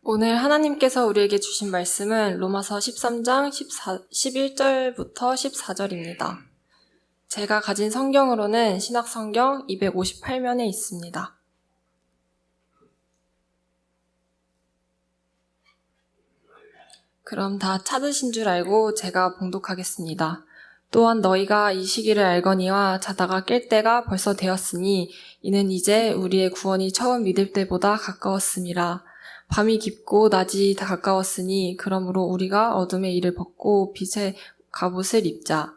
오늘 하나님께서 우리에게 주신 말씀은 로마서 13장 11절부터 14절입니다. 제가 가진 성경으로는 신약성경 258면에 있습니다. 그럼 다 찾으신 줄 알고 제가 봉독하겠습니다. 또한 너희가 이 시기를 알거니와 자다가 깰 때가 벌써 되었으니 이는 이제 우리의 구원이 처음 믿을 때보다 가까웠음이라. 밤이 깊고 낮이 다 가까웠으니 그러므로 우리가 어둠의 일을 벗고 빛의 갑옷을 입자.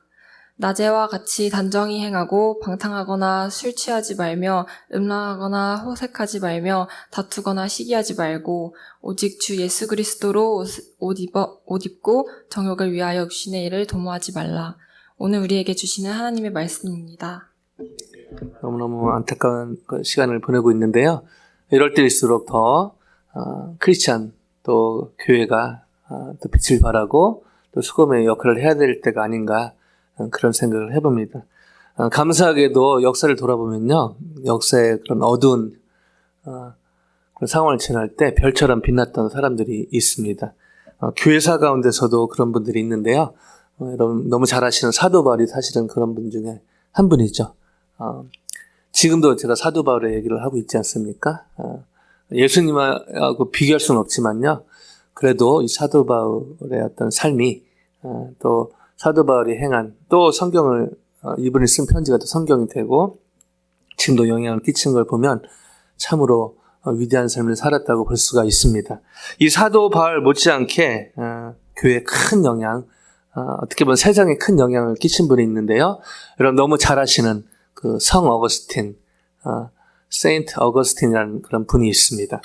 낮에와 같이 단정히 행하고 방탕하거나 술 취하지 말며 음란하거나 호색하지 말며 다투거나 시기하지 말고 오직 주 예수 그리스도로 옷 입고 정욕을 위하여 육신의 일을 도모하지 말라. 오늘 우리에게 주시는 하나님의 말씀입니다. 너무너무 안타까운 시간을 보내고 있는데요. 이럴 때일수록 더 크리스찬 또 교회가 또 빛을 발하고 또 수금의 역할을 해야 될 때가 아닌가 그런 생각을 해봅니다. 감사하게도 역사를 돌아보면요. 역사의 그런 어두운 그런 상황을 지날 때 별처럼 빛났던 사람들이 있습니다. 교회사 가운데서도 그런 분들이 있는데요. 여러분 너무 잘 아시는 사도 바울이 사실은 그런 분 중에 한 분이죠. 지금도 제가 사도 바울의 얘기를 하고 있지 않습니까? 예수님하고 비교할 수는 없지만요. 그래도 이 사도 바울의 어떤 삶이 또 사도 바울이 행한 또 성경을 이분이 쓴 편지가 또 성경이 되고 지금도 영향을 끼친 걸 보면 참으로 위대한 삶을 살았다고 볼 수가 있습니다. 이 사도 바울 못지않게 교회에 큰 영향, 어떻게 보면 세상에 큰 영향을 끼친 분이 있는데요. 여러분 너무 잘 아시는 그 성 어거스틴, 세인트 어거스틴이라는 그런 분이 있습니다.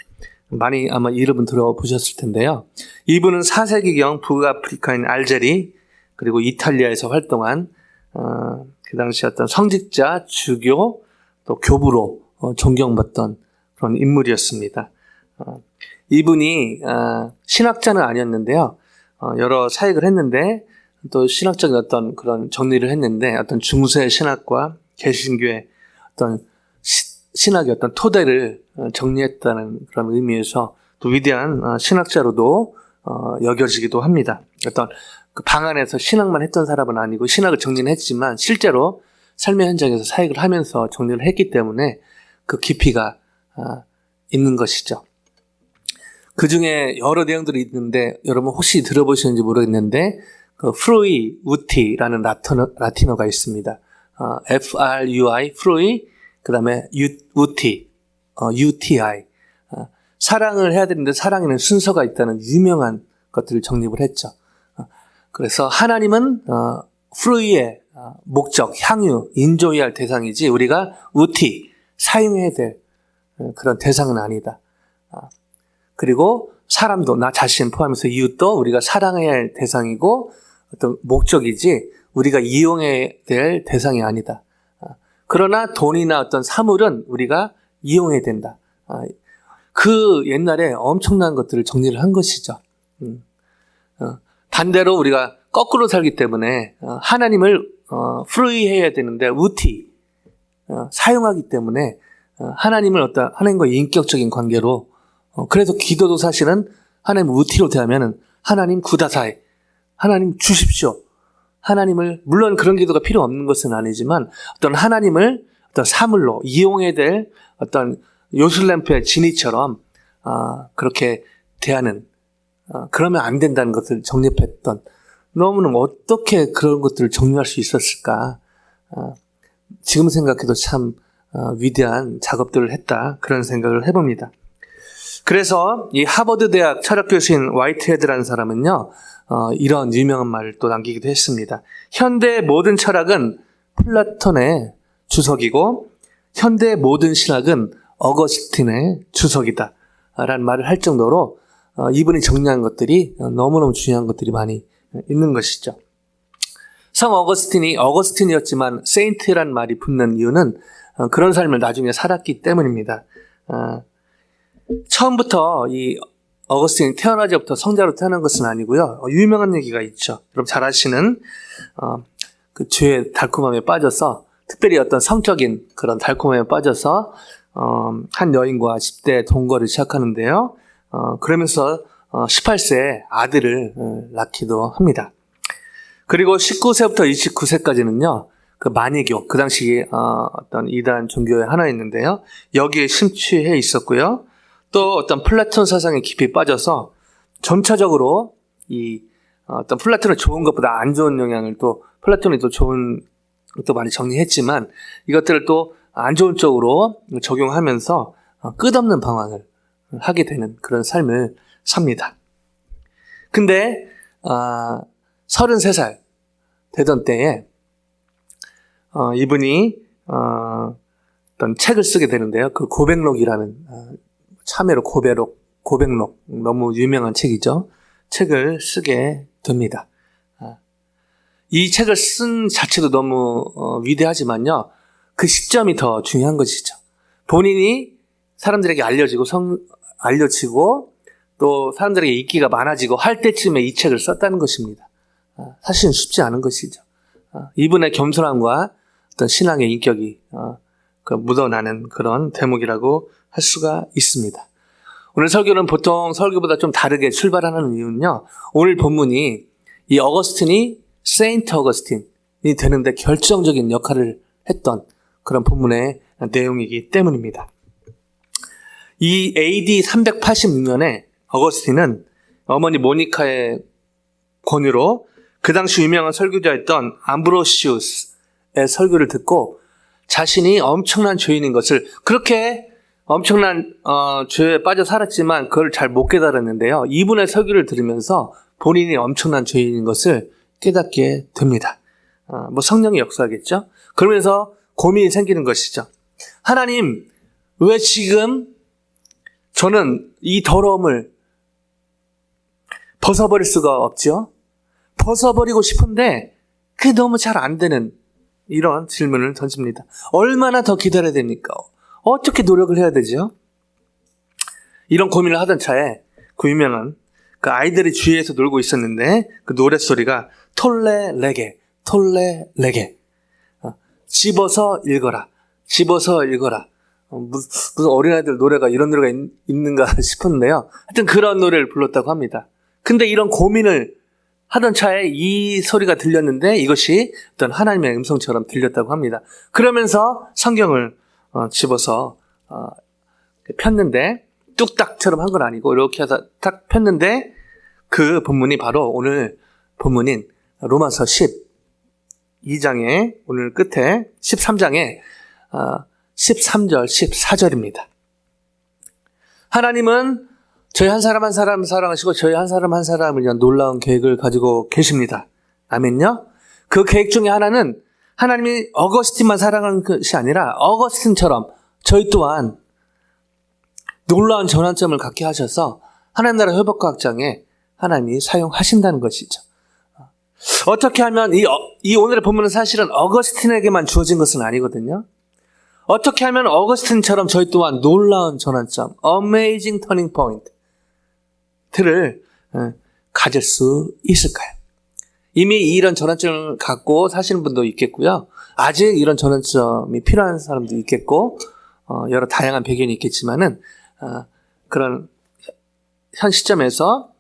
많이 아마 이름은 들어보셨을 텐데요. 이분은 4세기경 북아프리카인 알제리 그리고 이탈리아에서 활동한 그 당시 어떤 성직자, 주교, 또 교부로 존경받던 그런 인물이었습니다. 이분이 신학자는 아니었는데요. 여러 사역을 했는데 또 신학적인 어떤 그런 정리를 했는데 어떤 중세 신학과 개신교의 어떤 신학의 어떤 토대를 정리했다는 그런 의미에서 또 위대한 신학자로도 여겨지기도 합니다. 어떤 그 방 안에서 신학만 했던 사람은 아니고 신학을 정리는 했지만 실제로 삶의 현장에서 사역을 하면서 정리를 했기 때문에 그 깊이가 있는 것이죠. 그 중에 여러 내용들이 있는데 여러분 혹시 들어보셨는지 모르겠는데 그 프루이 우티라는 라틴어가 있습니다. F-R-U-I 프루이 그 다음에 우티 UTI 사랑을 해야 되는데 사랑에는 순서가 있다는 유명한 것들을 정립을 했죠. 그래서 하나님은 프루이의 목적, 향유, 인조해야 할 대상이지 우리가 우티, 사용해야 될 그런 대상은 아니다. 그리고 사람도 나 자신 포함해서 이웃도 우리가 사랑해야 할 대상이고 어떤 목적이지 우리가 이용해야 될 대상이 아니다. 그러나 돈이나 어떤 사물은 우리가 이용해야 된다. 그 옛날에 엄청난 것들을 정리를 한 것이죠. 반대로 우리가 거꾸로 살기 때문에 하나님을 프루이해야 되는데 우티 사용하기 때문에 하나님을 어떤 하나님과 인격적인 관계로 그래서 기도도 사실은 하나님 우티로 대하면은 하나님 구다사이 하나님 주십시오. 하나님을 물론 그런 기도가 필요 없는 것은 아니지만 어떤 하나님을 어떤 사물로 이용해야 될 어떤 요술램프의 진이처럼 그렇게 대하는 그러면 안 된다는 것을 정립했던 너무너무 어떻게 그런 것들을 정리할 수 있었을까 지금 생각해도 참 위대한 작업들을 했다 그런 생각을 해봅니다. 그래서 이 하버드 대학 철학 교수인 화이트헤드라는 사람은요 이런 유명한 말을 또 남기기도 했습니다. 현대의 모든 철학은 플라톤의 주석이고 현대의 모든 신학은 어거스틴의 주석이다 라는 말을 할 정도로 이분이 정리한 것들이 너무너무 중요한 것들이 많이 있는 것이죠. 성 어거스틴이 어거스틴이었지만 세인트란 말이 붙는 이유는 그런 삶을 나중에 살았기 때문입니다. 처음부터 이 어거스틴이 태어나자부터 성자로 태어난 것은 아니고요. 유명한 얘기가 있죠. 여러분 잘 아시는 그 죄의 달콤함에 빠져서 특별히 어떤 성적인 그런 달콤함에 빠져서 한 여인과 10대 동거를 시작하는데요. 그러면서 18세에 아들을 낳기도 합니다. 그리고 19세부터 29세까지는요, 그 마니교, 그 당시 어떤 이단 종교의 하나였는데요. 여기에 심취해 있었고요. 또 어떤 플라톤 사상에 깊이 빠져서 점차적으로 이 어떤 플라톤의 좋은 것보다 안 좋은 영향을 또 플라톤이 또 좋은 것도 많이 정리했지만 이것들을 또 안 좋은 쪽으로 적용하면서 끝없는 방황을 하게 되는 그런 삶을 삽니다. 근데 33살 되던 때에 이분이 어떤 책을 쓰게 되는데요. 그 고백록이라는 참회로 고백록 너무 유명한 책이죠. 책을 쓰게 됩니다. 이 책을 쓴 자체도 너무 위대하지만요. 그 시점이 더 중요한 것이죠. 본인이 사람들에게 알려지고 또 사람들에게 인기가 많아지고 할 때쯤에 이 책을 썼다는 것입니다. 사실은 쉽지 않은 것이죠. 이분의 겸손함과 어떤 신앙의 인격이 묻어나는 그런 대목이라고 할 수가 있습니다. 오늘 설교는 보통 설교보다 좀 다르게 출발하는 이유는요. 오늘 본문이 이 어거스틴이 세인트 어거스틴이 되는데 결정적인 역할을 했던 그런 본문의 내용이기 때문입니다. 이 AD 386년에 어거스틴은 어머니 모니카의 권유로 그 당시 유명한 설교자였던 암브로시우스의 설교를 듣고 자신이 엄청난 죄인인 것을, 그렇게 엄청난 죄에 빠져 살았지만 그걸 잘 못 깨달았는데요. 이분의 설교를 들으면서 본인이 엄청난 죄인인 것을 깨닫게 됩니다. 성령이 역사하겠죠. 그러면서 고민이 생기는 것이죠. 하나님, 왜 지금 저는 이 더러움을 벗어버릴 수가 없죠? 벗어버리고 싶은데 그게 너무 잘 안 되는 이런 질문을 던집니다. 얼마나 더 기다려야 됩니까? 어떻게 노력을 해야 되죠? 이런 고민을 하던 차에 그 유명한 그 아이들이 주위에서 놀고 있었는데 그 노랫소리가 톨레 레게 집어서 읽어라. 무슨 어린아이들 노래가 이런 노래가 있는가 싶었는데요. 하여튼 그런 노래를 불렀다고 합니다. 근데 이런 고민을 하던 차에 이 소리가 들렸는데 이것이 어떤 하나님의 음성처럼 들렸다고 합니다. 그러면서 성경을 집어서 폈는데 뚝딱처럼 한 건 아니고 이렇게 해서 딱 폈는데 그 본문이 바로 오늘 본문인 로마서 12장의 오늘 끝에 13장의 13절 14절입니다. 하나님은 저희 한 사람 한 사람을 사랑하시고 저희 한 사람 한 사람을 위한 놀라운 계획을 가지고 계십니다. 아멘요? 그 계획 중에 하나는 하나님이 어거스틴만 사랑하는 것이 아니라 어거스틴처럼 저희 또한 놀라운 전환점을 갖게 하셔서 하나님 나라 회복과학장에 하나님이 사용하신다는 것이죠. 어떻게 하면 이 오늘의 본문은 사실은 어거스틴에게만 주어진 것은 아니거든요. 어떻게 하면 어거스틴처럼 저희 또한 놀라운 전환점, amazing turning point를 가질 수 있을까요? 이미 이런 전환점을 갖고 사시는 분도 있겠고요. 아직 이런 전환점이 필요한 사람도 있겠고, 여러 다양한 배경이 있겠지만은, 그런 현 시점에서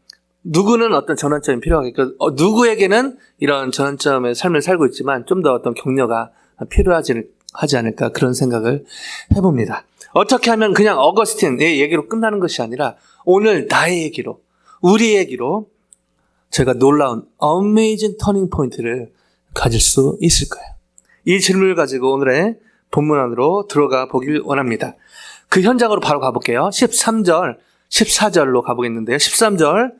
누구는 어떤 전환점이 필요하겠고, 누구에게는 이런 전환점의 삶을 살고 있지만 좀 더 어떤 격려가 필요하지 않을까 그런 생각을 해봅니다. 어떻게 하면 그냥 어거스틴의 얘기로 끝나는 것이 아니라 오늘 나의 얘기로, 우리 얘기로 제가 놀라운 amazing turning point를 가질 수 있을까요? 이 질문을 가지고 오늘의 본문 안으로 들어가 보길 원합니다. 그 현장으로 바로 가볼게요. 13절, 14절로 가보겠는데요. 13절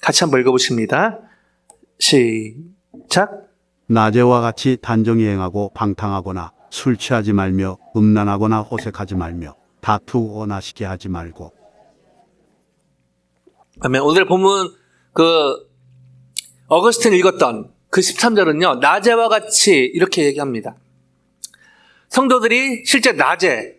같이 한번 읽어보십니다. 시작. 낮에와 같이 단정히 행하고 방탕하거나 술 취하지 말며 음란하거나 호색하지 말며 다투거나 시게 하지 말고. 아멘. 오늘 본문 어거스틴 읽었던 그 13절은요. 낮에와 같이 이렇게 얘기합니다. 성도들이 실제 낮에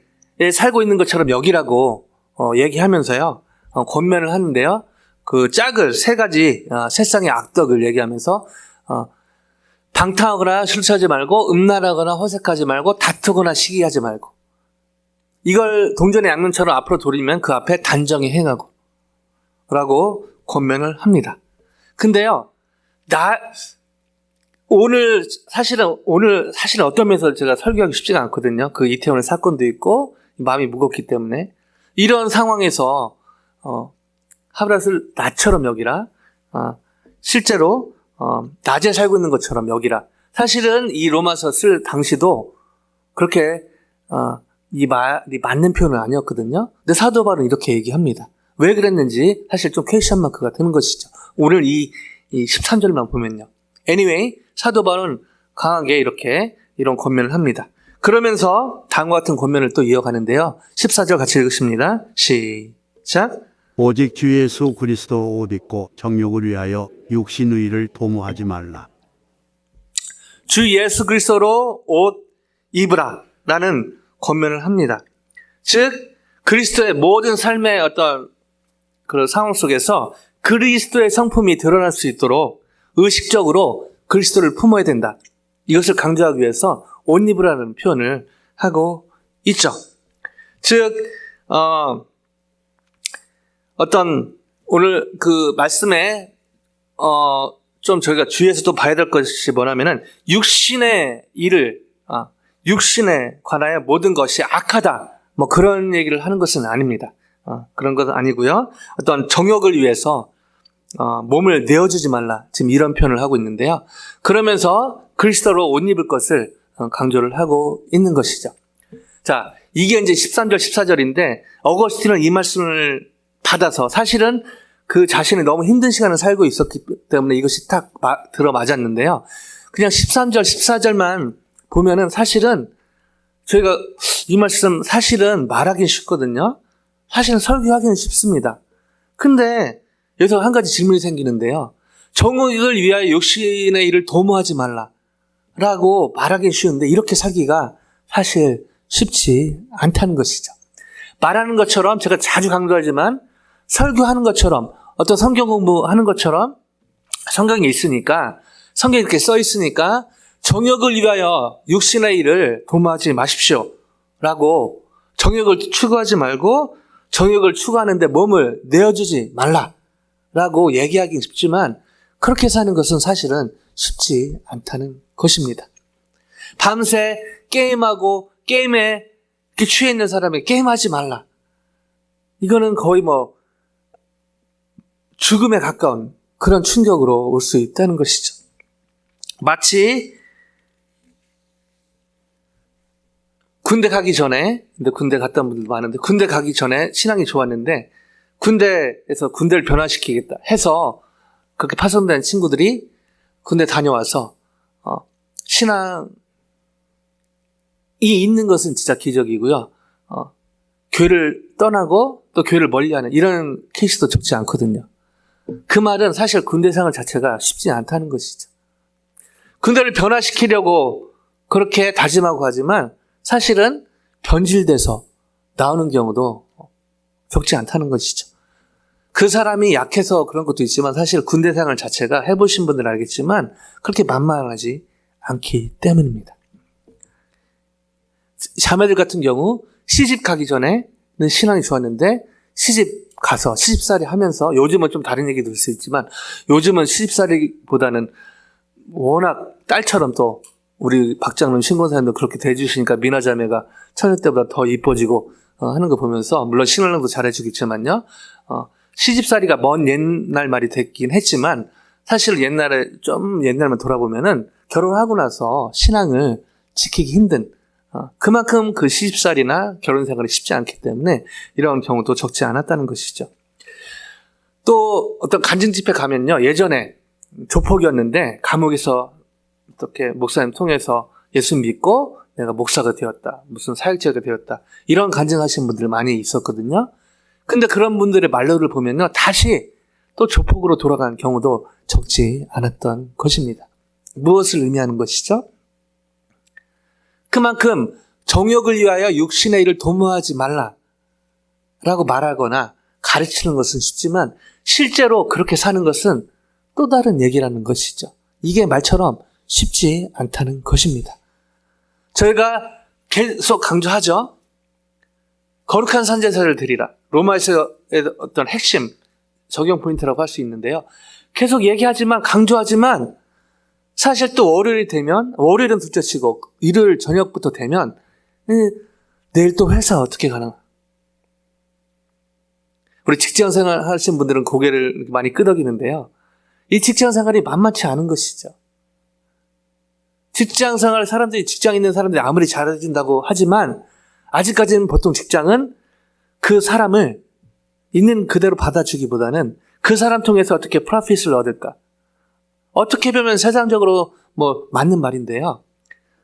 살고 있는 것처럼 여기라고 얘기하면서요. 권면을 하는데요. 그 짝을 세 가지 세상의 악덕을 얘기하면서 방탕하거나 술 취하지 말고 음란하거나 호색하지 말고 다투거나 시기하지 말고, 이걸 동전의 양면처럼 앞으로 돌리면 그 앞에 단정히 행하고, 라고 권면을 합니다. 근데요, 오늘 사실은 어떤 면에서 제가 설교하기 쉽지가 않거든요. 그 이태원의 사건도 있고, 마음이 무겁기 때문에. 이런 상황에서, 하브랏을 나처럼 여기라, 실제로, 낮에 살고 있는 것처럼 여기라. 사실은 이 로마서 쓸 당시도 그렇게, 이 말이 맞는 표현은 아니었거든요. 근데 사도 바울은 이렇게 얘기합니다. 왜 그랬는지 사실 좀 퀘스천 마크가 되는 것이죠. 오늘 이 13절만 보면요. Anyway, 사도 바울은 강하게 이런 권면을 합니다. 그러면서 다음과 같은 권면을 또 이어가는데요. 14절 같이 읽으십니다. 시작. 오직 주 예수 그리스도 옷 입고 정욕을 위하여 육신 의를 도모하지 말라. 주 예수 그리스도로 옷 입으라 라는 권면을 합니다. 즉 그리스도의 모든 삶의 어떤 그런 상황 속에서 그리스도의 성품이 드러날 수 있도록 의식적으로 그리스도를 품어야 된다. 이것을 강조하기 위해서 옷 입으라는 표현을 하고 있죠. 즉 어떤 오늘 그 말씀에 좀 저희가 주의해서 또 봐야 될 것이 뭐냐면은 육신의 일을 육신에 관하여 모든 것이 악하다 뭐 그런 얘기를 하는 것은 아닙니다. 그런 것은 아니고요. 어떤 정욕을 위해서 몸을 내어주지 말라 지금 이런 표현을 하고 있는데요. 그러면서 그리스도로 옷 입을 것을 강조를 하고 있는 것이죠. 자, 이게 이제 13절 14절인데 어거스틴은 이 말씀을 받아서 사실은 그 자신이 너무 힘든 시간을 살고 있었기 때문에 이것이 딱 들어맞았는데요. 그냥 13절 14절만 보면은 사실은 저희가 이 말씀 사실은 말하기는 쉽거든요. 사실은 설교하기는 쉽습니다. 근데 여기서 한 가지 질문이 생기는데요. 정욕을 위하여 육신의 일을 도모하지 말라 라고 말하기는 쉬운데 이렇게 살기가 사실 쉽지 않다는 것이죠. 말하는 것처럼 제가 자주 강조하지만 설교하는 것처럼 어떤 성경 공부하는 것처럼 성경에 있으니까 성경에 이렇게 써 있으니까 정욕을 위하여 육신의 일을 도모하지 마십시오 라고 정욕을 추구하지 말고 정욕을 추구하는데 몸을 내어주지 말라 라고 얘기하기 쉽지만 그렇게 사는 것은 사실은 쉽지 않다는 것입니다. 밤새 게임하고 게임에 이렇게 취해 있는 사람에게 게임하지 말라. 이거는 거의 뭐 죽음에 가까운 그런 충격으로 올 수 있다는 것이죠. 마치 군대 가기 전에, 근데 군대 갔다 온 분들도 많은데 군대 가기 전에 신앙이 좋았는데 군대에서 군대를 변화시키겠다 해서 그렇게 파송된 친구들이 군대 다녀와서 신앙이 있는 것은 진짜 기적이고요. 교회를 떠나고 또 교회를 멀리하는 이런 케이스도 적지 않거든요. 그 말은 사실 군대 생활 자체가 쉽지 않다는 것이죠. 군대를 변화시키려고 그렇게 다짐하고 하지만 사실은 변질돼서 나오는 경우도 적지 않다는 것이죠. 그 사람이 약해서 그런 것도 있지만 사실 군대 생활 자체가 해보신 분들은 알겠지만 그렇게 만만하지 않기 때문입니다. 자매들 같은 경우 시집 가기 전에는 신앙이 좋았는데 시집 가서 시집살이 하면서 요즘은 좀 다른 얘기도 있을 수 있지만 요즘은 시집살이보다는 워낙 딸처럼 또 우리 박장님 신권사님도 그렇게 대해주시니까 미나 자매가 처녀 때보다 더 이뻐지고 하는 거 보면서 물론 신랑도 잘해주겠지만요. 시집살이가 먼 옛날 말이 됐긴 했지만 사실 옛날만 돌아보면은 결혼하고 나서 신앙을 지키기 힘든 그만큼 그 시집살이나 결혼 생활이 쉽지 않기 때문에 이런 경우도 적지 않았다는 것이죠. 또 어떤 간증 집회 가면요. 예전에 조폭이었는데 감옥에서 어떻게 목사님 통해서 예수 믿고 내가 목사가 되었다. 무슨 사역자가 되었다. 이런 간증하시는 분들 많이 있었거든요. 근데 그런 분들의 말로를 보면요. 다시 또 조폭으로 돌아간 경우도 적지 않았던 것입니다. 무엇을 의미하는 것이죠? 그만큼 정욕을 위하여 육신의 일을 도모하지 말라라고 말하거나 가르치는 것은 쉽지만 실제로 그렇게 사는 것은 또 다른 얘기라는 것이죠. 이게 말처럼 쉽지 않다는 것입니다. 저희가 계속 강조하죠. 거룩한 산제사를 드리라. 로마에서의 어떤 핵심 적용 포인트라고 할 수 있는데요. 계속 얘기하지만 강조하지만 사실 또 월요일이 되면 월요일은 둘째치고 일요일 저녁부터 되면 내일 또 회사 어떻게 가나? 우리 직장생활 하시는 분들은 고개를 많이 끄덕이는데요. 이 직장생활이 만만치 않은 것이죠. 직장생활 사람들이 직장 있는 사람들이 아무리 잘해준다고 하지만 아직까지는 보통 직장은 그 사람을 있는 그대로 받아주기보다는 그 사람 통해서 어떻게 프로핏을 얻을까? 어떻게 보면 세상적으로 맞는 말인데요.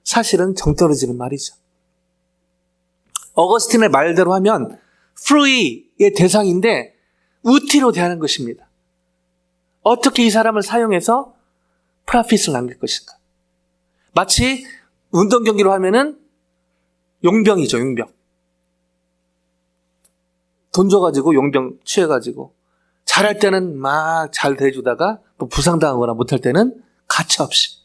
사실은 정떨어지는 말이죠. 어거스틴의 말대로 하면 프루이의 대상인데 우티로 대하는 것입니다. 어떻게 이 사람을 사용해서 프로핏을 남길 것인가? 마치 운동 경기로 하면은 용병이죠, 용병. 돈 줘가지고 용병 취해가지고 잘할 때는 막 잘 대해주다가 또 부상당하거나 못할 때는 가차없이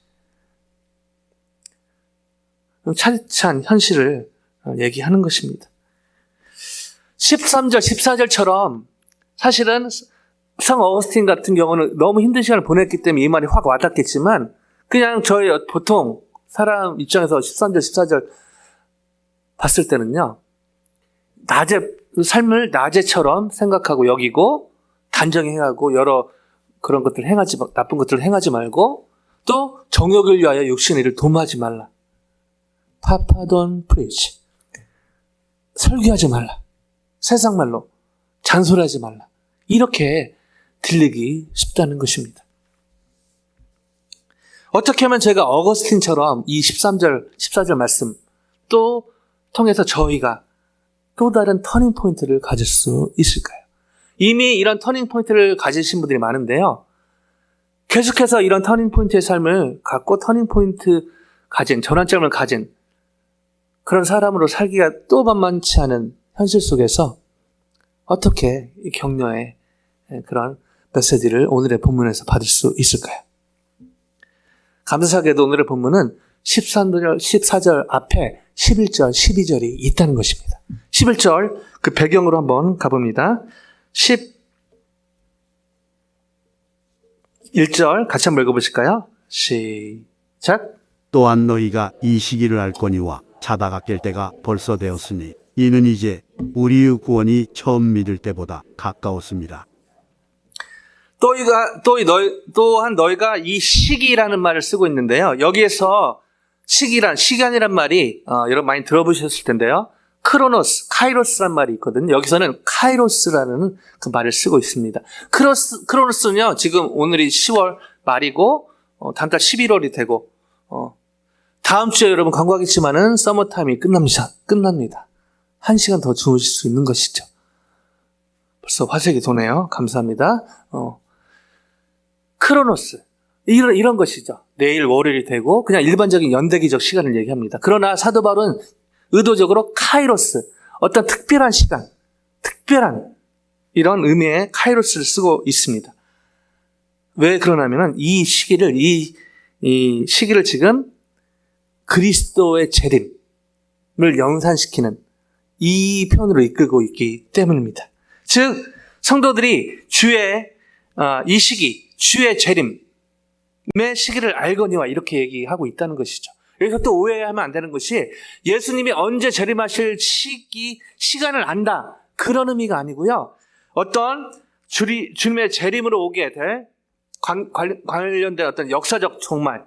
차디찬 현실을 얘기하는 것입니다. 13절, 14절처럼 사실은 성 어거스틴 같은 경우는 너무 힘든 시간을 보냈기 때문에 이 말이 확 와닿겠지만 그냥 저희 보통 사람 입장에서 13절, 14절 봤을 때는요. 삶을 낮에처럼 생각하고 여기고 단정히 행하고 여러 그런 것들 나쁜 것들을 행하지 말고 또 정욕을 위하여 육신의 일을 도모하지 말라. 파파돈 프리치. 설교하지 말라. 세상 말로 잔소리하지 말라. 이렇게 들리기 쉽다는 것입니다. 어떻게 하면 제가 어거스틴처럼 이 13절, 14절 말씀 또 통해서 저희가 또 다른 터닝 포인트를 가질 수 있을까요? 이미 이런 터닝 포인트를 가지신 분들이 많은데요. 계속해서 이런 터닝 포인트의 삶을 갖고 터닝 포인트 가진, 전환점을 가진 그런 사람으로 살기가 또 만만치 않은 현실 속에서 어떻게 이 격려의 그런 메시지를 오늘의 본문에서 받을 수 있을까요? 감사하게도 오늘의 본문은 13절, 14절 앞에 11절, 12절이 있다는 것입니다. 11절 그 배경으로 한번 가봅니다. 11절 같이 한번 읽어보실까요? 시작. 또한 너희가 이 시기를 알거니와 자다가 깰 때가 벌써 되었으니 이는 이제 우리의 구원이 처음 믿을 때보다 가까웠습니다. 또한 너희가 이 시기라는 말을 쓰고 있는데요. 여기에서 시간이란 말이 여러분 많이 들어보셨을 텐데요. 크로노스, 카이로스란 말이 있거든요. 여기서는 카이로스라는 그 말을 쓰고 있습니다. 크로노스는요, 지금 오늘이 10월 말이고, 다음 달 11월이 되고, 다음 주에 여러분 관광했지만은 서머타임이 끝납니다. 1시간 더 주무실 수 있는 것이죠. 벌써 화색이 도네요. 감사합니다. 크로노스. 이런 것이죠. 내일 월요일이 되고, 그냥 일반적인 연대기적 시간을 얘기합니다. 그러나 사도 바울은 의도적으로 카이로스, 어떤 특별한 시간, 특별한 이런 의미의 카이로스를 쓰고 있습니다. 왜 그러냐면은 이 시기를 지금 그리스도의 재림을 연상시키는 이 편으로 이끌고 있기 때문입니다. 즉 성도들이 이 시기, 주의 재림의 시기를 알거니와 이렇게 얘기하고 있다는 것이죠. 여기서 또 오해하면 안 되는 것이 예수님이 언제 재림하실 시간을 안다. 그런 의미가 아니고요. 어떤 주님의 재림으로 오게 될 관련된 어떤 역사적 종말,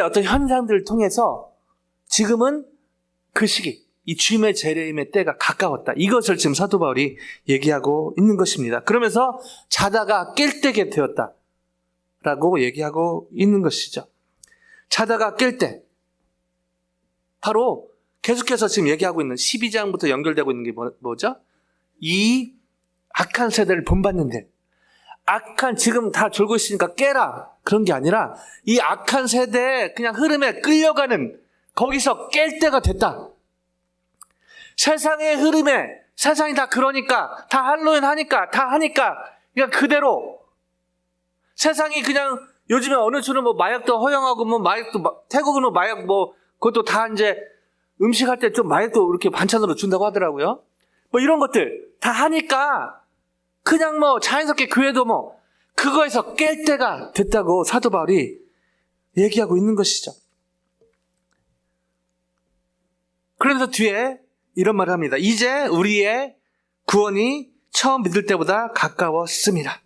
어떤 현상들을 통해서 지금은 그 시기, 이 주님의 재림의 때가 가까웠다. 이것을 지금 사도 바울이 얘기하고 있는 것입니다. 그러면서 자다가 깰 때게 되었다. 라고 얘기하고 있는 것이죠. 자다가 깰 때, 바로 계속해서 지금 얘기하고 있는 12장부터 연결되고 있는 게 뭐죠? 이 악한 세대를 본받는데, 지금 다 졸고 있으니까 깨라. 그런 게 아니라 이 악한 세대의 그냥 흐름에 끌려가는 거기서 깰 때가 됐다. 세상의 흐름에 세상이 다 그러니까 다 할로윈 하니까 다 하니까 그냥 그대로 세상이 그냥 요즘에 어느 주는 마약도 허용하고 마약도 태국은 마약 그것도 다 이제 음식할 때 좀 마약도 이렇게 반찬으로 준다고 하더라고요. 이런 것들 다 하니까 그냥 뭐 자연스럽게 교회도 뭐 그거에서 깰 때가 됐다고 사도 바울이 얘기하고 있는 것이죠. 그러면서 뒤에 이런 말을 합니다. 이제 우리의 구원이 처음 믿을 때보다 가까웠습니다.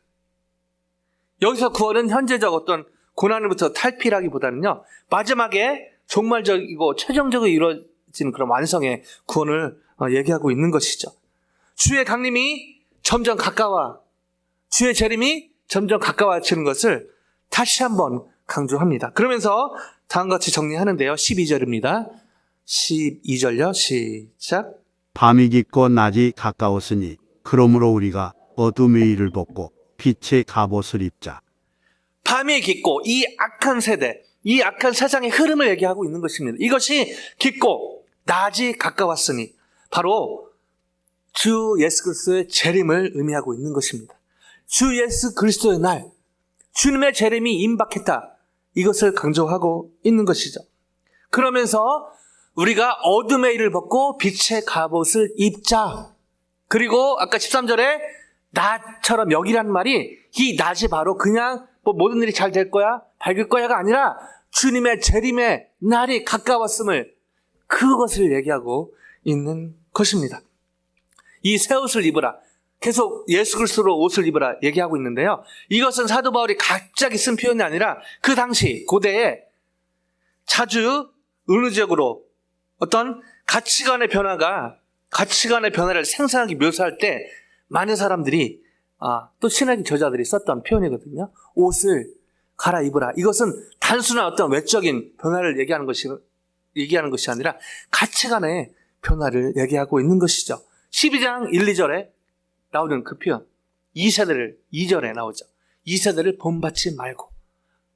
여기서 구원은 현재적 어떤 고난으로부터 탈피라기보다는요, 마지막에 종말적이고 최종적으로 이루어지는 그런 완성의 구원을 얘기하고 있는 것이죠. 주의 강림이 점점 주의 재림이 점점 가까워지는 것을 다시 한번 강조합니다. 그러면서 다음과 같이 정리하는데요. 12절입니다. 12절요. 시작. 밤이 깊고 낮이 가까웠으니 그러므로 우리가 어둠의 일을 벗고 빛의 갑옷을 입자. 밤이 깊고 이 악한 세대, 이 악한 세상의 흐름을 얘기하고 있는 것입니다. 이것이 깊고 낮이 가까웠으니 바로 주 예수 그리스도의 재림을 의미하고 있는 것입니다. 주 예수 그리스도의 날, 주님의 재림이 임박했다. 이것을 강조하고 있는 것이죠. 그러면서 우리가 어둠의 일을 벗고 빛의 갑옷을 입자. 그리고 아까 13절에 낮처럼 여기란 말이, 이 낮이 바로 그냥 뭐 모든 일이 잘 될 거야, 밝을 거야가 아니라 주님의 재림의 날이 가까웠음을, 그것을 얘기하고 있는 것입니다. 이 새 옷을 입으라, 계속 예수 그리스도로 옷을 입으라 얘기하고 있는데요. 이것은 사도 바울이 갑자기 쓴 표현이 아니라 그 당시 고대에 자주 은유적으로 어떤 가치관의 변화를 생생하게 묘사할 때 많은 사람들이 또 신학의 저자들이 썼던 표현이거든요. 옷을 갈아입으라. 이것은 단순한 어떤 외적인 변화를 얘기하는 것이 아니라 가치관의 변화를 얘기하고 있는 것이죠. 12장 1, 2절에 나오는 그 표현, 2절에 나오죠. 2세대를 본받지 말고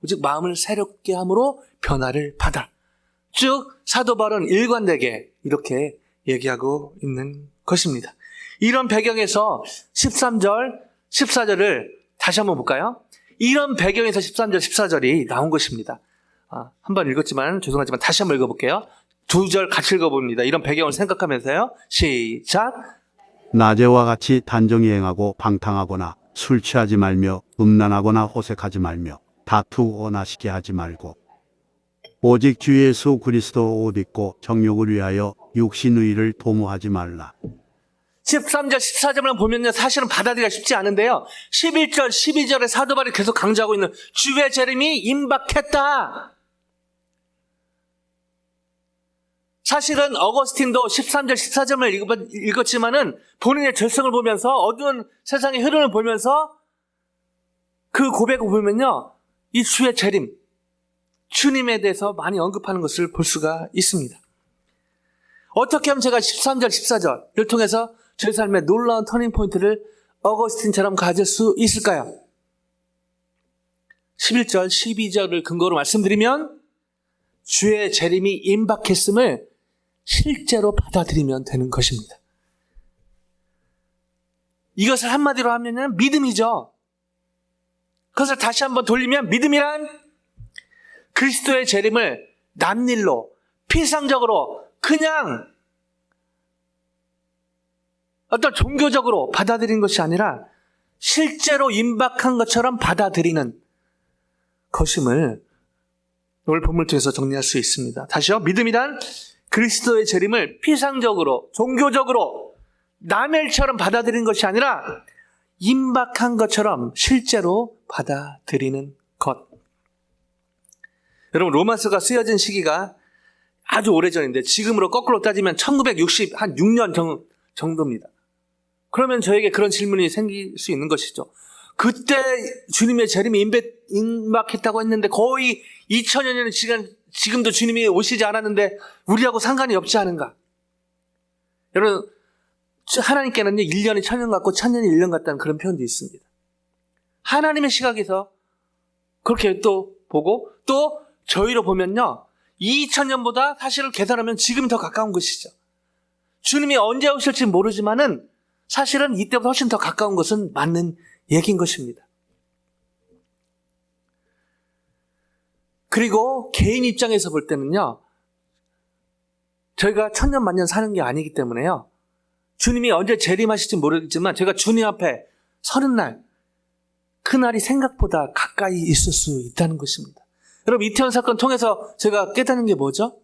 오직 마음을 새롭게 함으로 변화를 받아. 쭉 사도 바울은 일관되게 이렇게 얘기하고 있는 것입니다. 이런 배경에서 13절, 14절을 다시 한번 볼까요? 이런 배경에서 13절, 14절이 나온 것입니다. 한번 읽었지만 죄송하지만 다시 한번 읽어볼게요. 2절 같이 읽어봅니다. 이런 배경을 생각하면서요. 시작. 낮에와 같이 단정히 행하고 방탕하거나 술 취하지 말며 음란하거나 호색하지 말며 다투고 나시게 하지 말고 오직 주 예수 그리스도 옷 입고 정욕을 위하여 육신의를 도모하지 말라. 13절, 14절만 보면요, 사실은 받아들이기가 쉽지 않은데요. 11절, 12절에 사도 바울이 계속 강조하고 있는 주의 재림이 임박했다. 사실은 어거스틴도 13절, 14절을 읽었지만은 본인의 절성을 보면서 어두운 세상의 흐름을 보면서 그 고백을 보면요, 이 주의 재림, 주님에 대해서 많이 언급하는 것을 볼 수가 있습니다. 어떻게 하면 제가 13절, 14절을 통해서 제 삶의 놀라운 터닝포인트를 어거스틴처럼 가질 수 있을까요? 11절, 12절을 근거로 말씀드리면 주의 재림이 임박했음을 실제로 받아들이면 되는 것입니다. 이것을 한마디로 하면 믿음이죠. 그것을 다시 한번 돌리면 믿음이란 그리스도의 재림을 남일로, 피상적으로 그냥 어떤 종교적으로 받아들이는 것이 아니라 실제로 임박한 것처럼 받아들이는 것임을 오늘 본문을 통해서 정리할 수 있습니다. 다시요. 믿음이란 그리스도의 재림을 피상적으로, 종교적으로 남의 일처럼 받아들이는 것이 아니라 임박한 것처럼 실제로 받아들이는 것. 여러분, 로마서가 쓰여진 시기가 아주 오래전인데 지금으로 거꾸로 따지면 1966년 정도입니다. 그러면 저에게 그런 질문이 생길 수 있는 것이죠. 그때 주님의 재림이 임박했다고 했는데 거의 2000여 년의 지금도 주님이 오시지 않았는데 우리하고 상관이 없지 않은가? 여러분, 하나님께는요, 1년이 1000년 같고 1000년이 1년 같다는 그런 표현도 있습니다. 하나님의 시각에서 그렇게 또 보고 또 저희로 보면요, 2000년보다 사실을 계산하면 지금이 더 가까운 것이죠. 주님이 언제 오실지 모르지만은 사실은 이때보다 훨씬 더 가까운 것은 맞는 얘기인 것입니다. 그리고 개인 입장에서 볼 때는요, 저희가 천년 만년 사는 게 아니기 때문에요, 주님이 언제 재림하실지 모르겠지만 제가 주님 앞에 서는 날, 그날이 생각보다 가까이 있을 수 있다는 것입니다. 여러분, 이태원 사건 통해서 제가 깨닫는 게 뭐죠?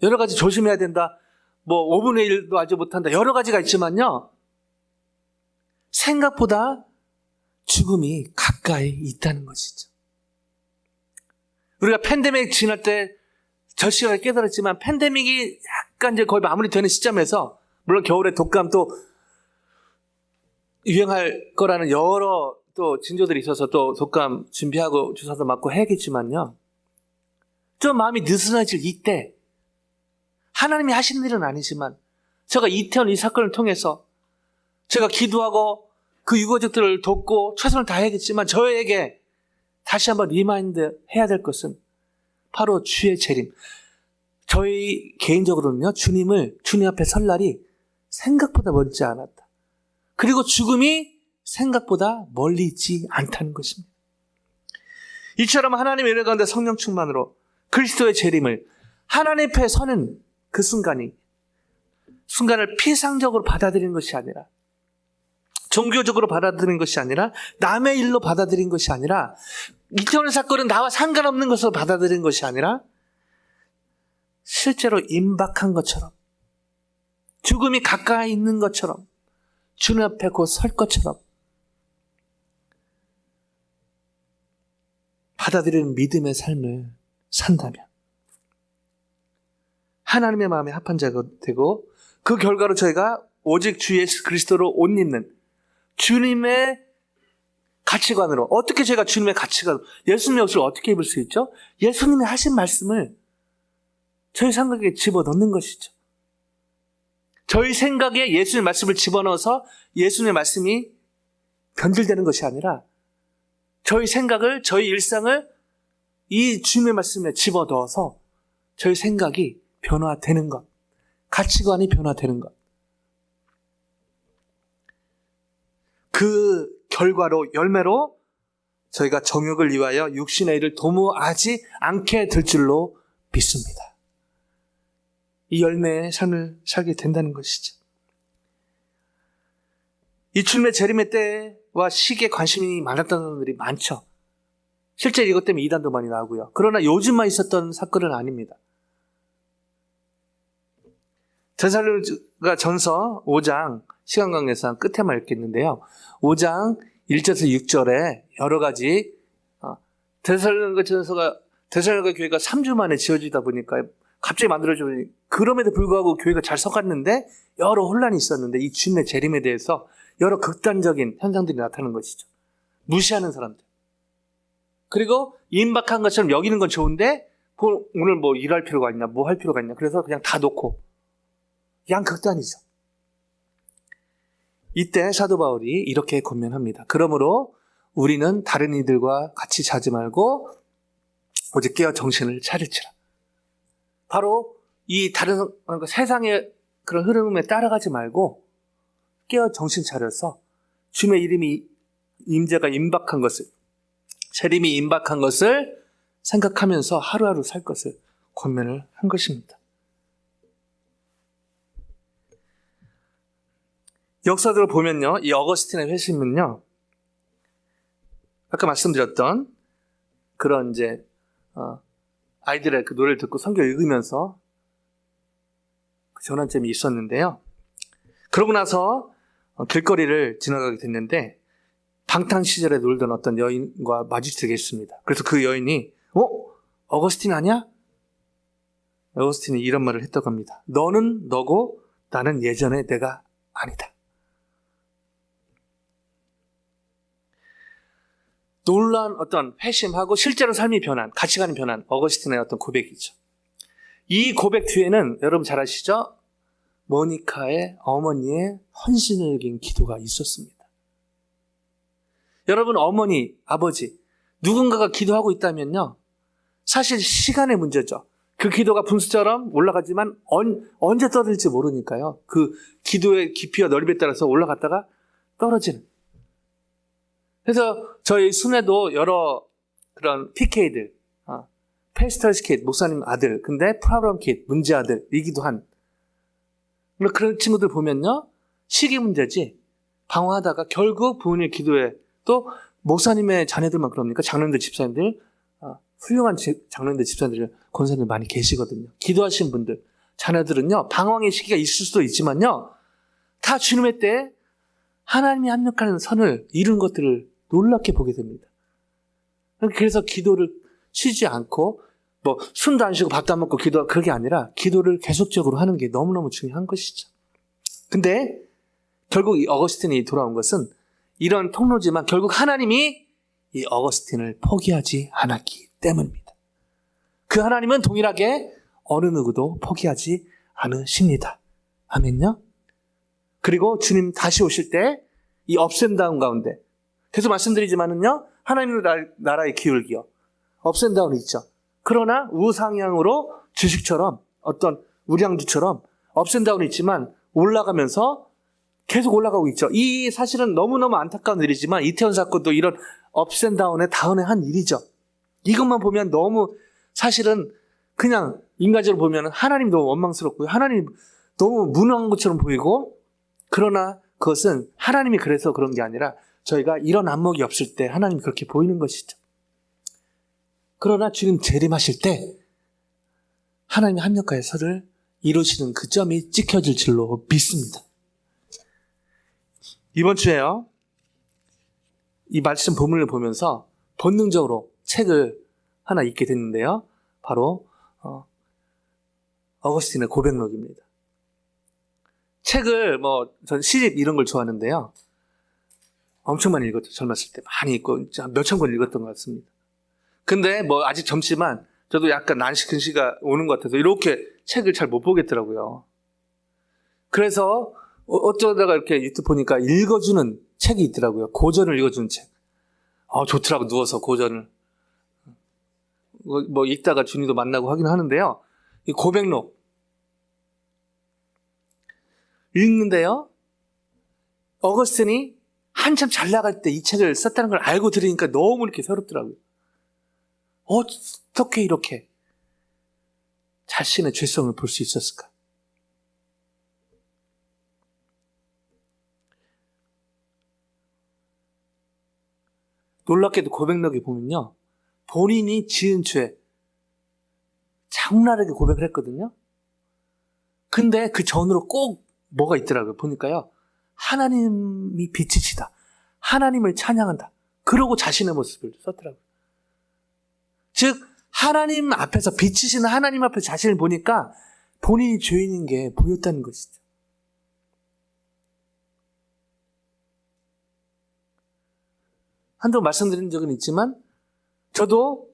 여러 가지 조심해야 된다. 5분의 1도 하지 못한다. 여러 가지가 있지만요. 생각보다 죽음이 가까이 있다는 것이죠. 우리가 팬데믹 지날 때 저 시간에 깨달았지만 팬데믹이 약간 이제 거의 마무리되는 시점에서 물론 겨울에 독감도 유행할 거라는 여러 또 징조들이 있어서 또 독감 준비하고 주사도 맞고 해야겠지만요. 좀 마음이 느슨해질 이때 하나님이 하시는 일은 아니지만 제가 이태원 이 사건을 통해서 제가 기도하고 그 유가족들을 돕고 최선을 다해야겠지만 저에게 다시 한번 리마인드 해야 될 것은 바로 주의 재림. 저희 개인적으로는요, 주님 앞에 설 날이 생각보다 멀지 않았다. 그리고 죽음이 생각보다 멀리 있지 않다는 것입니다. 이처럼 하나님의 은혜 가운데 성령 충만으로 그리스도의 재림을 하나님 앞에 서는 그 순간을 피상적으로 받아들이는 것이 아니라, 종교적으로 받아들이는 것이 아니라, 남의 일로 받아들이는 것이 아니라, 이태원 사건은 나와 상관없는 것으로 받아들이는 것이 아니라 실제로 임박한 것처럼, 죽음이 가까이 있는 것처럼, 주님 앞에 곧 설 것처럼 받아들이는 믿음의 삶을 산다면 하나님의 마음에 합한 자가 되고, 그 결과로 저희가 오직 주 예수 그리스도로 옷 입는 주님의 가치관으로, 어떻게 제가 주님의 가치관으로 예수님의 옷을 어떻게 입을 수 있죠? 예수님이 하신 말씀을 저희 생각에 집어넣는 것이죠. 저희 생각에 예수님의 말씀을 집어넣어서 예수님의 말씀이 변질되는 것이 아니라 저희 생각을, 저희 일상을 이 주님의 말씀에 집어넣어서 저희 생각이 변화되는 것, 가치관이 변화되는 것. 그 결과로, 열매로 저희가 정욕을 위하여 육신의 일을 도모하지 않게 될 줄로 믿습니다. 이 열매의 삶을 살게 된다는 것이죠. 이 주님의 재림의 때와 시기에 관심이 많았던 사람들이 많죠. 실제 이것 때문에 이단도 많이 나오고요. 그러나 요즘만 있었던 사건은 아닙니다. 데살로니가 전서 5장 시간 관계상 끝에만 읽겠는데요. 5장 1절에서 6절에 여러 가지 데살로니가 교회가 3주 만에 지어지다 보니까 갑자기 만들어지니, 그럼에도 불구하고 교회가 잘 서갔는데 여러 혼란이 있었는데 이 주님의 재림에 대해서 여러 극단적인 현상들이 나타나는 것이죠. 무시하는 사람들. 그리고 임박한 것처럼 여기는 건 좋은데 오늘 일할 필요가 있냐, 뭐 할 필요가 있냐, 그래서 그냥 다 놓고 양극단이죠. 이때 사도 바울이 이렇게 권면합니다. 그러므로 우리는 다른 이들과 같이 자지 말고 오직 깨어 정신을 차릴지라. 바로 이 다른 세상의 그런 흐름에 따라가지 말고 깨어 정신 차려서 주님의 이름이 임재가 임박한 것을, 재림이 임박한 것을 생각하면서 하루하루 살 것을 권면을 한 것입니다. 역사적으로 보면요, 이 어거스틴의 회심은요, 아까 말씀드렸던 그런 이제 아이들의 그 노래를 듣고 성경 읽으면서 그 전환점이 있었는데요. 그러고 나서 길거리를 지나가게 됐는데 방탕 시절에 놀던 어떤 여인과 마주치게 했습니다. 그래서 그 여인이 어거스틴 아니야? 어거스틴이 이런 말을 했다고 합니다. 너는 너고 나는 예전의 내가 아니다. 놀라운 어떤 회심하고 실제로 삶이 변한, 가치관이 변한 어거스틴의 어떤 고백이죠. 이 고백 뒤에는 여러분 잘 아시죠? 모니카의 어머니의 헌신을 여긴 기도가 있었습니다. 여러분, 어머니, 아버지, 누군가가 기도하고 있다면요, 사실 시간의 문제죠. 그 기도가 분수처럼 올라가지만 언제 떨어질지 모르니까요. 그 기도의 깊이와 넓이에 따라서 올라갔다가 떨어지는. 그래서 저희 순회도 여러 그런 PK들, 페스터스 킷, 목사님 아들, 근데 프로그램 킷, 문제 아들이기도 한 그런 친구들 보면요, 시기 문제지 방황하다가 결국 부모님 기도에 또 목사님의 자녀들만 그럽니까? 장로님들, 집사님들, 훌륭한 장로님들, 집사님들, 권사님들 많이 계시거든요. 기도하신 분들, 자녀들은요, 방황의 시기가 있을 수도 있지만요, 다 주님의 때에 하나님이 합력하는 선을 이룬 것들을 놀랍게 보게 됩니다. 그래서 기도를 쉬지 않고, 숨도 안 쉬고 밥도 안 먹고 그게 아니라 기도를 계속적으로 하는 게 너무너무 중요한 것이죠. 근데 결국 이 어거스틴이 돌아온 것은 이런 통로지만 결국 하나님이 이 어거스틴을 포기하지 않았기 때문입니다. 그 하나님은 동일하게 어느 누구도 포기하지 않으십니다. 아멘요? 그리고 주님 다시 오실 때 이 업앤다운 가운데 계속 말씀드리지만은요, 하나님의 나라의 기울기요, 업앤다운이 있죠. 그러나 우상향으로 주식처럼 어떤 우량주처럼 업앤다운이 있지만 올라가면서 계속 올라가고 있죠. 이 사실은 너무너무 안타까운 일이지만 이태원 사건도 이런 업앤다운의 다운의 한 일이죠. 이것만 보면 너무 사실은 그냥 인간적으로 보면 하나님 너무 원망스럽고요, 하나님 너무 무능한 것처럼 보이고, 그러나 그것은 하나님이 그래서 그런 게 아니라 저희가 이런 안목이 없을 때 하나님이 그렇게 보이는 것이죠. 그러나 주님 재림하실 때 하나님의 합력과의 설을 이루시는 그 점이 찍혀질 줄로 믿습니다. 이번 주에요, 이 말씀 본문을 보면서 본능적으로 책을 하나 읽게 됐는데요, 바로 어거스틴의 고백록입니다. 책을 전 시집 이런 걸 좋아하는데요, 엄청 많이 읽었죠. 젊었을 때 많이 읽고 몇천 권 읽었던 것 같습니다. 근데 아직 젊지만 저도 약간 난시 근시가 오는 것 같아서 이렇게 책을 잘 못 보겠더라고요. 그래서 어쩌다가 이렇게 유튜브 보니까 읽어주는 책이 있더라고요. 고전을 읽어주는 책. 좋더라고, 누워서 고전을. 읽다가 주님도 만나고 하긴 하는데요, 이 고백록 읽는데요, 어거스틴이 한참 잘 나갈 때 이 책을 썼다는 걸 알고 들으니까 너무 이렇게 새롭더라고요. 어떻게 이렇게 자신의 죄성을 볼 수 있었을까? 놀랍게도 고백록에 보면요, 본인이 지은 죄 장난하게 고백을 했거든요. 근데 그 전으로 꼭 뭐가 있더라고요. 보니까요, 하나님이 빛이시다, 하나님을 찬양한다, 그러고 자신의 모습을 썼더라고요. 즉 하나님 앞에서, 빛이신 하나님 앞에 자신을 보니까 본인이 죄인인 게 보였다는 것이죠. 한두 번 말씀드린 적은 있지만 저도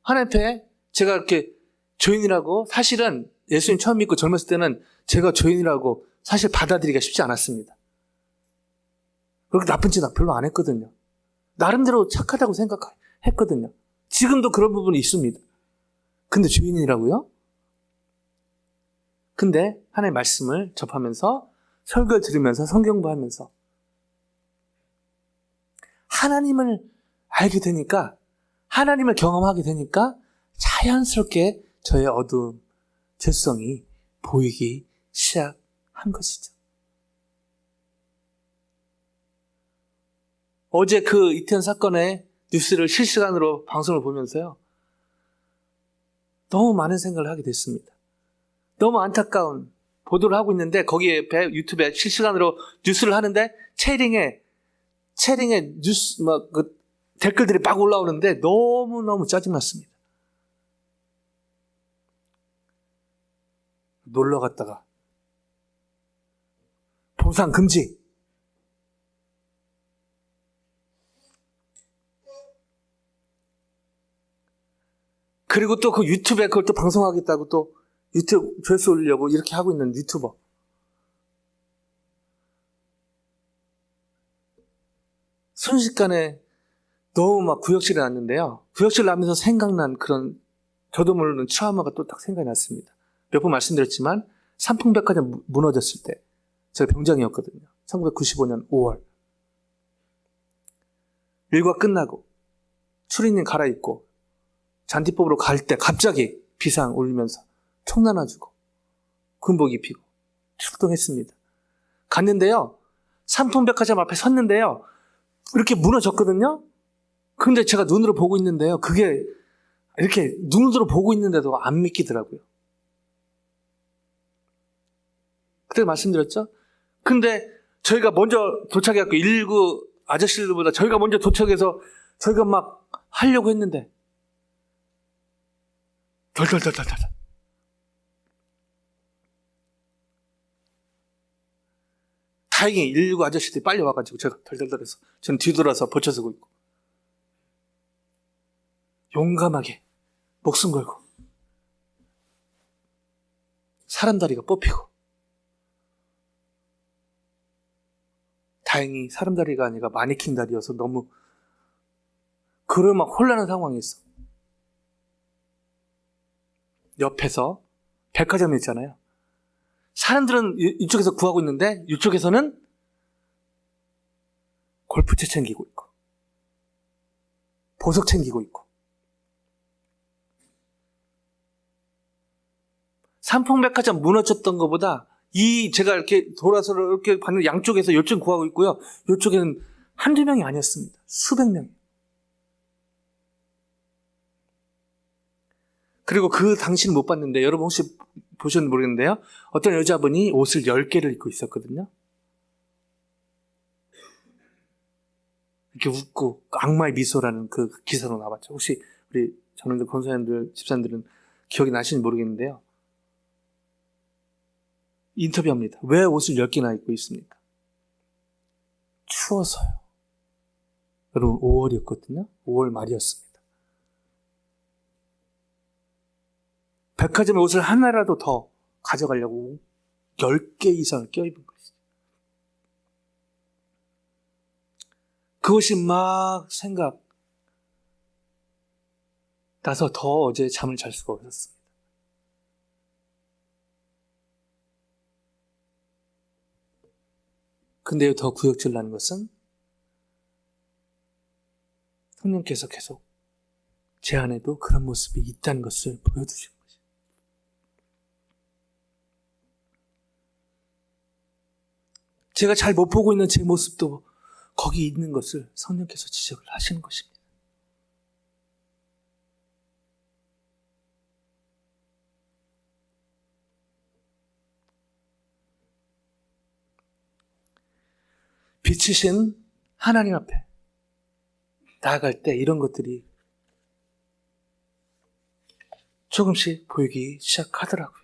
하나님 앞에 제가 이렇게 죄인이라고, 사실은 예수님 처음 믿고 젊었을 때는 제가 죄인이라고 사실 받아들이기가 쉽지 않았습니다. 그렇게 나쁜 짓 별로 안 했거든요. 나름대로 착하다고 생각했거든요. 지금도 그런 부분이 있습니다. 근데 죄인이라고요? 근데 하나님의 말씀을 접하면서, 설교를 들으면서, 성경 공부하면서 하나님을 알게 되니까, 하나님을 경험하게 되니까 자연스럽게 저의 어두운 죄성이 보이기 시작한 것이죠. 어제 그 이태원 사건의 뉴스를 실시간으로 방송을 보면서요, 너무 많은 생각을 하게 됐습니다. 너무 안타까운 보도를 하고 있는데, 거기에 유튜브에 실시간으로 뉴스를 하는데 채링에 뉴스 댓글들이 막 올라오는데 너무너무 짜증났습니다. 놀러 갔다가 보상 금지, 그리고 또 그 유튜브에 그걸 또 방송하겠다고 또 유튜브 조회수 올리려고 이렇게 하고 있는 유튜버, 순식간에 너무 막 구역질이 났는데요, 구역질 나면서 생각난 그런, 저도 모르는 트라우마가 또 딱 생각이 났습니다. 몇 번 말씀드렸지만 삼풍백화점 무너졌을 때 제가 병장이었거든요. 1995년 5월. 일과 끝나고 추리닝 갈아입고 잔디법으로 갈 때 갑자기 비상 울리면서 총 나눠주고 군복 입히고 출동했습니다. 갔는데요, 삼풍백화점 앞에 섰는데요. 이렇게 무너졌거든요. 근데 제가 눈으로 보고 있는데요. 그게 이렇게 눈으로 보고 있는데도 안 믿기더라고요. 그때 말씀드렸죠? 근데 저희가 먼저 도착해갖고 119 아저씨들보다 저희가 먼저 도착해서 저희가 막 하려고 했는데 덜덜덜덜덜 다행히 119 아저씨들이 빨리 와가지고 제가 덜덜덜해서 저는 뒤돌아서 버텨서고 있고 용감하게 목숨 걸고 사람 다리가 뽑히고 다행히 사람 다리가 아니라 마네킹 다리여서 너무 그걸 막 혼란한 상황이었어. 옆에서 백화점이 있잖아요. 사람들은 이쪽에서 구하고 있는데 이쪽에서는 골프채 챙기고 있고 보석 챙기고 있고 삼풍백화점 무너졌던 것보다 제가 이렇게 돌아서 이렇게 봤는 양쪽에서 이쪽 구하고 있고요. 이쪽에는 한두 명이 아니었습니다. 수백 명. 그리고 그 당시는 못 봤는데 여러분 혹시 보셨는지 모르겠는데요. 어떤 여자분이 옷을 10개를 입고 있었거든요. 이렇게 웃고 악마의 미소라는 그 기사로 나왔죠. 혹시 우리 전원들 권사님들 집사님들은 기억이 나시는지 모르겠는데요. 인터뷰합니다. 왜 옷을 10개나 입고 있습니까? 추워서요. 여러분 5월이었거든요. 5월 말이었습니다. 백화점에 옷을 하나라도 더 가져가려고 10개 이상을 껴입은 것이죠. 그것이 막 생각 나서 더 어제 잠을 잘 수가 없었습니다. 근데 더 구역질 나는 것은 성령께서 계속 제 안에도 그런 모습이 있다는 것을 보여주시는 거죠. 제가 잘 못 보고 있는 제 모습도 거기 있는 것을 성령께서 지적을 하시는 것입니다. 빛이신 하나님 앞에 나아갈 때 이런 것들이 조금씩 보이기 시작하더라고요.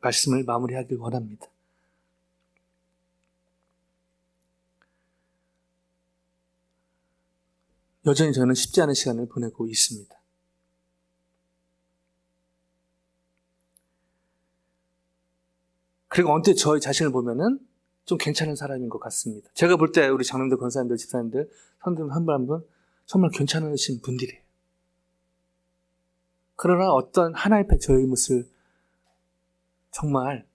말씀을 마무리하길 원합니다. 여전히 저는 쉽지 않은 시간을 보내고 있습니다. 그리고 언뜻 저희 자신을 보면은 좀 괜찮은 사람인 것 같습니다. 제가 볼 때 우리 장로님들, 권사님들, 집사님들, 선생님 한 분 한 분 정말 괜찮으신 분들이에요. 그러나 어떤 하나님 앞에 저의 모습을 정말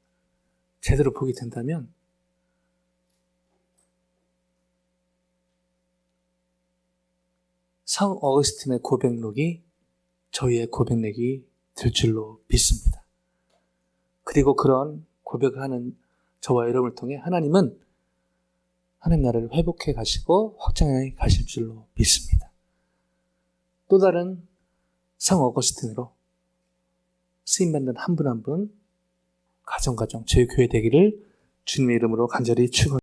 제대로 보게 된다면 성 어거스틴의 고백록이 저희의 고백록이 될 줄로 믿습니다. 그리고 그런 고백을 하는 저와 여러분을 통해 하나님은 하나님 나라를 회복해 가시고 확장해 가실 줄로 믿습니다. 또 다른 성 어거스틴으로 쓰임받는 한 분 한 분 가정 저희 교회 되기를 주님의 이름으로 간절히 축원합니다.